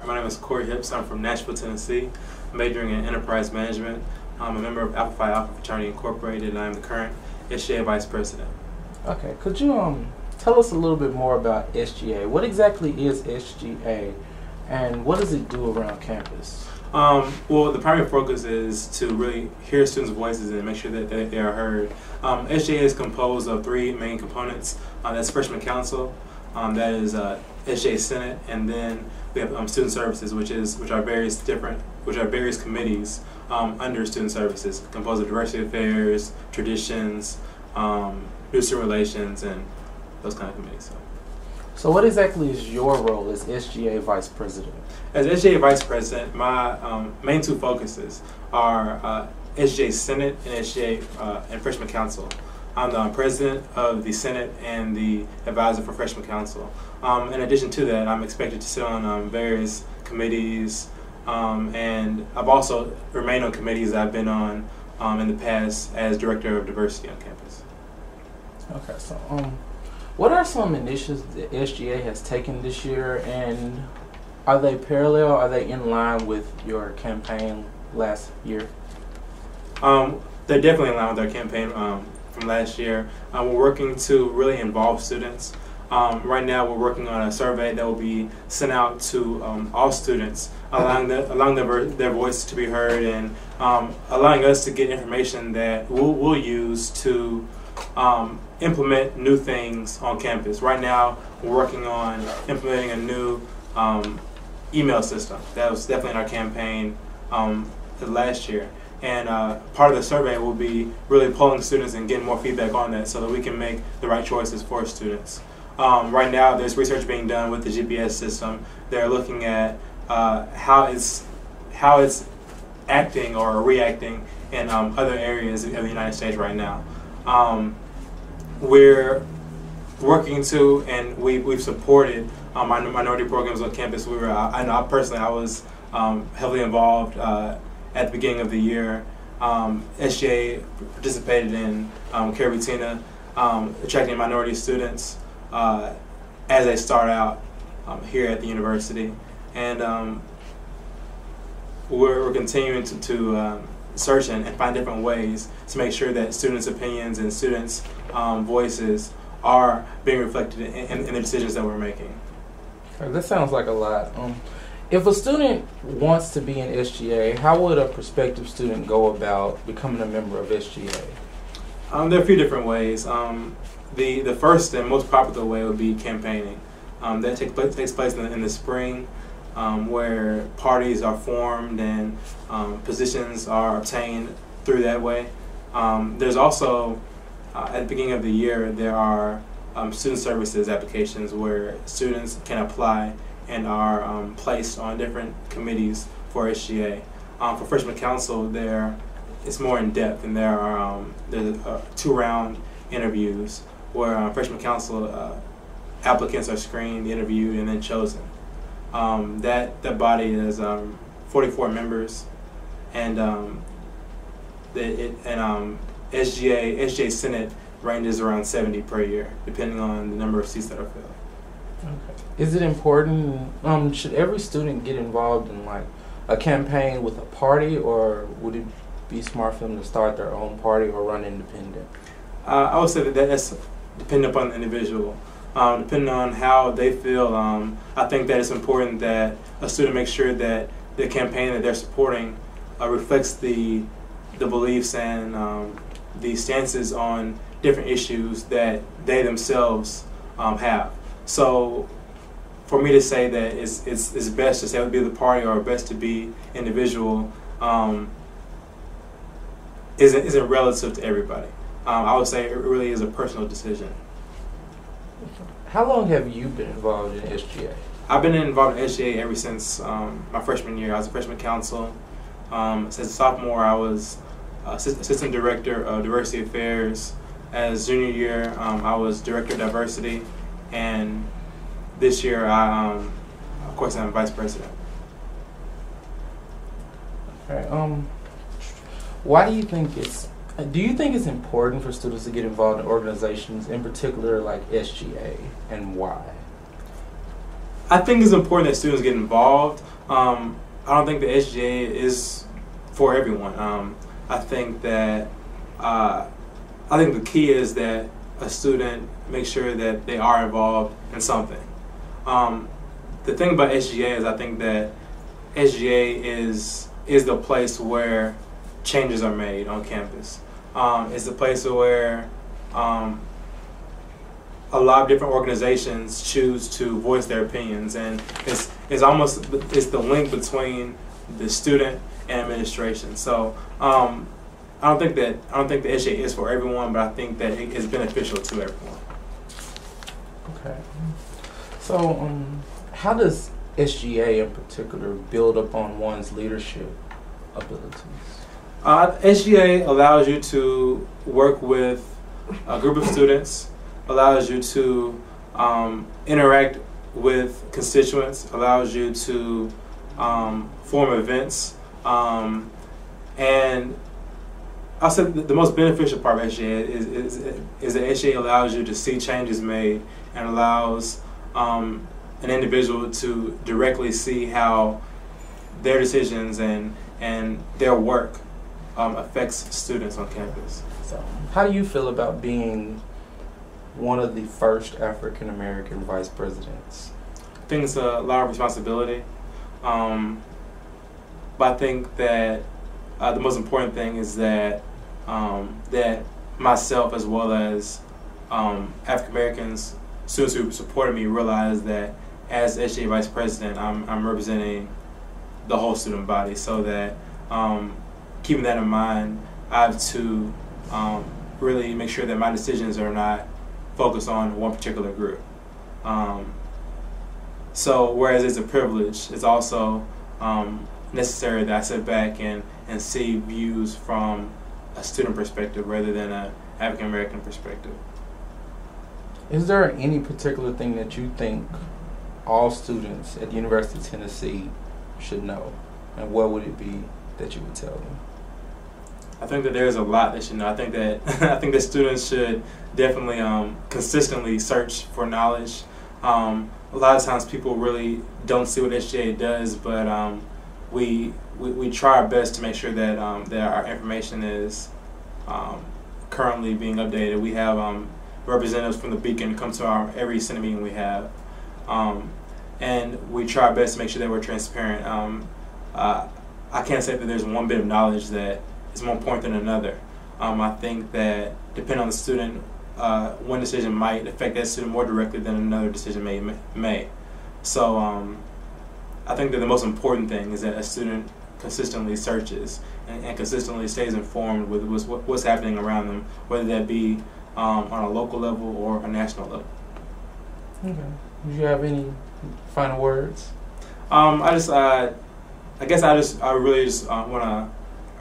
My name is Cory. I'm from Nashville, Tennessee, majoring in enterprise management. I'm a member of Alpha Phi Alpha Fraternity Incorporated, and I'm the current SGA Vice President. Okay, could you tell us a little bit more about SGA? What exactly is SGA, and what does it do around campus? Well, the primary focus is to really hear students' voices and make sure that they are heard. SGA is composed of three main components. That's Freshman Council, that is SGA Senate, and then we have Student Services, which are various committees under Student Services, composed of Diversity Affairs, Traditions, Student Relations, and those kind of committees. So what exactly is your role as SGA Vice President? As SGA Vice President, my main two focuses are SGA Senate and SGA and Freshman Council. I'm the President of the Senate and the Advisor for Freshman Council. In addition to that, I'm expected to sit on various committees, and I've also remained on committees I've been on in the past as Director of Diversity on campus. Okay, so what are some initiatives that SGA has taken this year, and are they parallel? Are they in line with your campaign last year? They're definitely in line with our campaign from last year. We're working to really involve students. Right now, we're working on a survey that will be sent out to all students, allowing their voice to be heard, and allowing us to get information that we'll use to implement new things on campus. Right now, we're working on implementing a new email system. That was definitely in our campaign last year. And part of the survey will be really polling students and getting more feedback on that so that we can make the right choices for students. Right now, there's research being done with the GPS system. They're looking at how it's acting or reacting in other areas of the United States right now. We're working to, and we've supported minority programs on campus. I know personally I was heavily involved at the beginning of the year. SGA participated in Caribbean, attracting minority students as they start out here at the university, and we're continuing to search and find different ways to make sure that students' opinions and students' voices are being reflected in the decisions that we're making. That sounds like a lot. If a student wants to be in SGA, how would a prospective student go about becoming a member of SGA? There are a few different ways. The first and most popular way would be campaigning. That takes place in the spring, where parties are formed and positions are obtained through that way. There's also, at the beginning of the year, there are student services applications where students can apply and are placed on different committees for SGA. For Freshman Council, it's more in depth, and there's 2-round interviews where Freshman Council applicants are screened, interviewed, and then chosen. That body is 44 members, and SGA Senate ranges around 70 per year, depending on the number of seats that are filled. Okay. Is it important? Should every student get involved in like a campaign with a party, or would it be smart for them to start their own party or run independent? I would say that's dependent upon the individual. Depending on how they feel, I think that it's important that a student make sure that the campaign that they're supporting reflects the beliefs and the stances on different issues that they themselves have. So, for me to say that it's best to say it would be the party or best to be individual isn't relative to everybody. I would say it really is a personal decision. How long have you been involved in SGA? I've been involved in SGA ever since my freshman year. I was a freshman council. Since a sophomore, I was assistant director of diversity affairs. As junior year, I was director of diversity, and this year, of course, I'm vice president. Okay. Why do you think it's important for students to get involved in organizations, in particular like SGA, and why? I think it's important that students get involved. I don't think the SGA is for everyone. I think that I think the key is that a student makes sure that they are involved in something. The thing about SGA is I think that SGA is the place where changes are made on campus. It's the place where a lot of different organizations choose to voice their opinions, and it's the link between the student and administration. So I don't think the SGA is for everyone, but I think that it is beneficial to everyone. Okay. So how does SGA in particular build upon one's leadership abilities? SGA allows you to work with a group of students, allows you to interact with constituents, allows you to form events, and I'll say the most beneficial part of SGA is that SGA allows you to see changes made and allows an individual to directly see how their decisions and their work affects students on campus. So, how do you feel about being one of the first African American vice presidents? I think it's a lot of responsibility, but I think that the most important thing is that that myself, as well as African Americans, students who supported me, realize that as SGA vice president, I'm representing the whole student body. So that keeping that in mind, I have to really make sure that my decisions are not focused on one particular group. So whereas it's a privilege, it's also necessary that I sit back and see views from a student perspective rather than an African American perspective. Is there any particular thing that you think all students at the University of Tennessee should know, and what would it be that you would tell them? I think that there's a lot they should know. I think that students should definitely consistently search for knowledge. A lot of times people really don't see what SGA does, but we try our best to make sure that that our information is currently being updated. We have representatives from the Beacon come to every Senate meeting we have, and we try our best to make sure that we're transparent. I can't say that there's one bit of knowledge that is more important than another. I think that depending on the student, one decision might affect that student more directly than another decision may. So I think that the most important thing is that a student consistently searches and consistently stays informed with what's happening around them, whether that be on a local level or a national level. Okay. Do you have any final words? I really just want to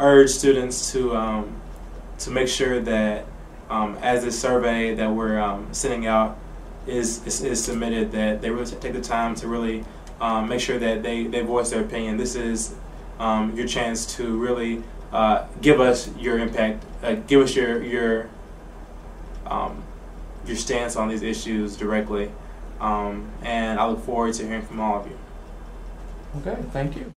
urge students to make sure that as this survey that we're sending out is submitted, that they really take the time to really make sure that they voice their opinion. This is your chance to really give us your impact, give us your stance on these issues directly, and I look forward to hearing from all of you. Okay, thank you.